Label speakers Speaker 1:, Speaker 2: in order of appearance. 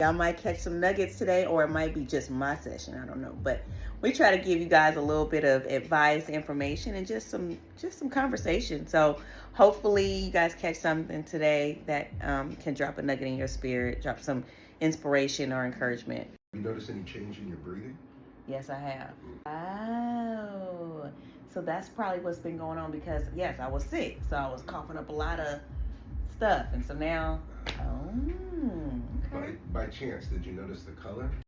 Speaker 1: Y'all might catch some nuggets today, or it might be just my session. I don't know, but we try to give you guys a little bit of advice, information, and just some conversation. So hopefully you guys catch something today that can drop a nugget in your spirit, drop some inspiration or encouragement.
Speaker 2: You notice any change in your breathing?
Speaker 1: Yes, I have. Oh, so that's probably what's been going on because yes, I was sick, so I was coughing up a lot of stuff, and so now, oh, okay.
Speaker 2: By chance, did you notice the color?